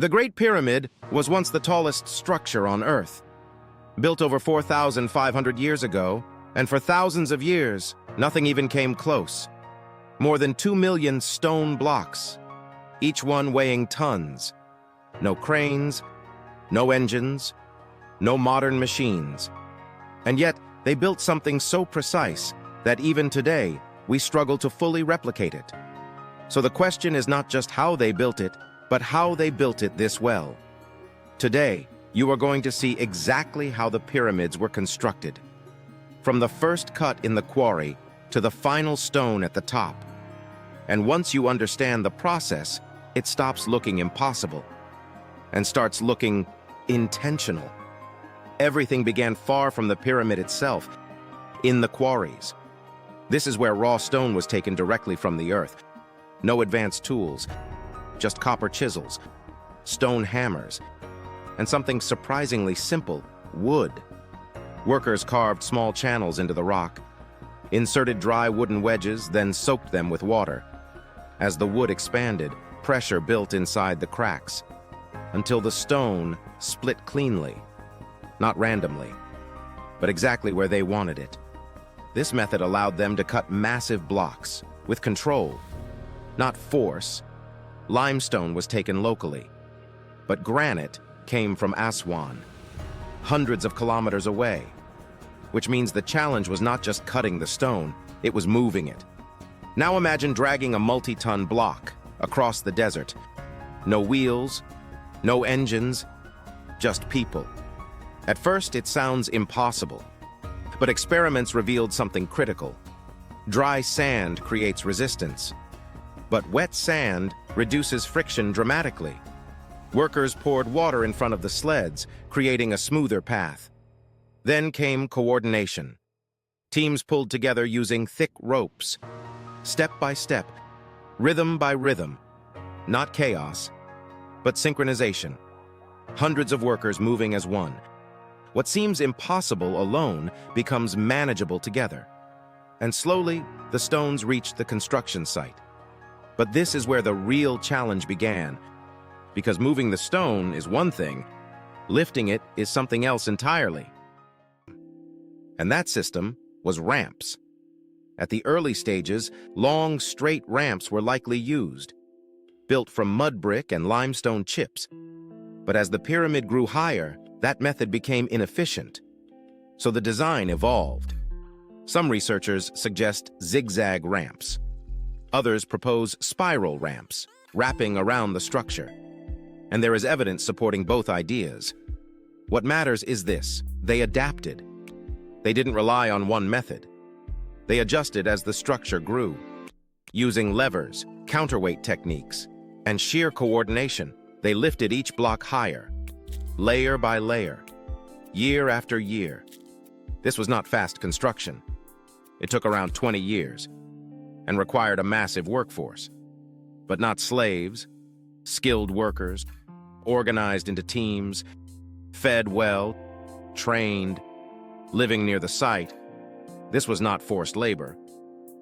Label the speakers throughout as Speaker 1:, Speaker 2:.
Speaker 1: The Great Pyramid was once the tallest structure on Earth. Built over 4,500 years ago, and for thousands of years, nothing even came close. More than 2 million stone blocks, each one weighing tons. No cranes, no engines, no modern machines. And yet, they built something so precise that even today, we struggle to fully replicate it. So the question is not just how they built it, but how they built it this well. Today, you are going to see exactly how the pyramids were constructed. From the first cut in the quarry to the final stone at the top. And once you understand the process, it stops looking impossible and starts looking intentional. Everything began far from the pyramid itself, in the quarries. This is where raw stone was taken directly from the earth. No advanced tools, just copper chisels, stone hammers, and something surprisingly simple, wood. Workers carved small channels into the rock, inserted dry wooden wedges, then soaked them with water. As the wood expanded, pressure built inside the cracks, until the stone split cleanly, not randomly, but exactly where they wanted it. This method allowed them to cut massive blocks with control, not force. Limestone was taken locally, but granite came from Aswan, hundreds of kilometers away, which means the challenge was not just cutting the stone, it was moving it. Now imagine dragging a multi-ton block across the desert. No wheels, no engines, just people. At first, it sounds impossible, but experiments revealed something critical. Dry sand creates resistance, but wet sand reduces friction dramatically. Workers poured water in front of the sleds, creating a smoother path. Then came coordination. Teams pulled together using thick ropes, step by step, rhythm by rhythm. Not chaos, but synchronization. Hundreds of workers moving as one. What seems impossible alone becomes manageable together. And slowly, the stones reached the construction site. But this is where the real challenge began. Because moving the stone is one thing, lifting it is something else entirely. And that system was ramps. At the early stages, long, straight ramps were likely used, built from mud brick and limestone chips. But as the pyramid grew higher, that method became inefficient. So the design evolved. Some researchers suggest zigzag ramps. Others propose spiral ramps, wrapping around the structure. And there is evidence supporting both ideas. What matters is this: they adapted. They didn't rely on one method. They adjusted as the structure grew. Using levers, counterweight techniques, and sheer coordination, they lifted each block higher, layer by layer, year after year. This was not fast construction. It took around 20 years and required a massive workforce. But not slaves, skilled workers, organized into teams, fed well, trained, living near the site. This was not forced labor.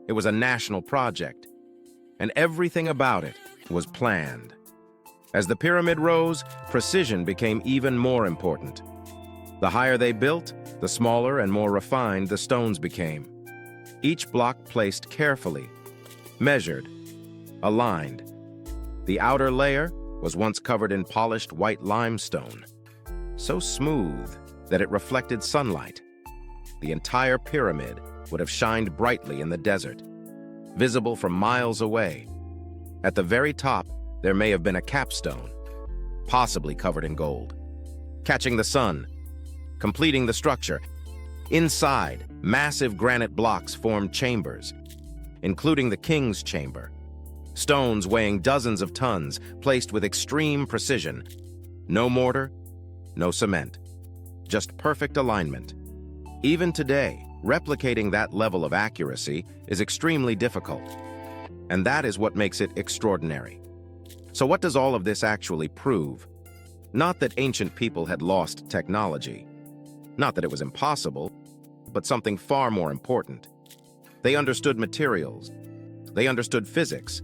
Speaker 1: It was a national project, and everything about it was planned. As the pyramid rose, precision became even more important. The higher they built, the smaller and more refined the stones became. Each block placed carefully, measured, aligned. The outer layer was once covered in polished white limestone, so smooth that it reflected sunlight. The entire pyramid would have shined brightly in the desert, visible from miles away. At the very top, there may have been a capstone, possibly covered in gold, catching the sun, completing the structure. Inside, massive granite blocks formed chambers, including the king's chamber. Stones weighing dozens of tons, placed with extreme precision. No mortar, no cement, just perfect alignment. Even today, replicating that level of accuracy is extremely difficult, and that is what makes it extraordinary. So what does all of this actually prove? Not that ancient people had lost technology, not that it was impossible, but something far more important. They understood materials, they understood physics,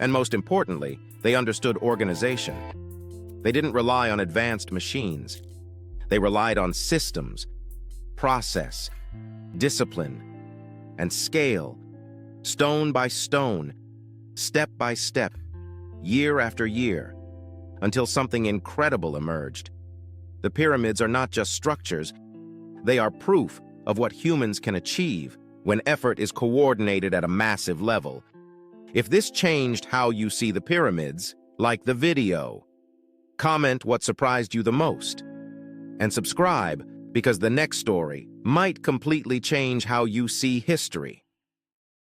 Speaker 1: and most importantly, they understood organization. They didn't rely on advanced machines. They relied on systems, process, discipline, and scale, stone by stone, step by step, year after year, until something incredible emerged. The pyramids are not just structures, they are proof of what humans can achieve when effort is coordinated at a massive level. If this changed how you see the pyramids, like the video. Comment what surprised you the most. And subscribe, because the next story might completely change how you see history.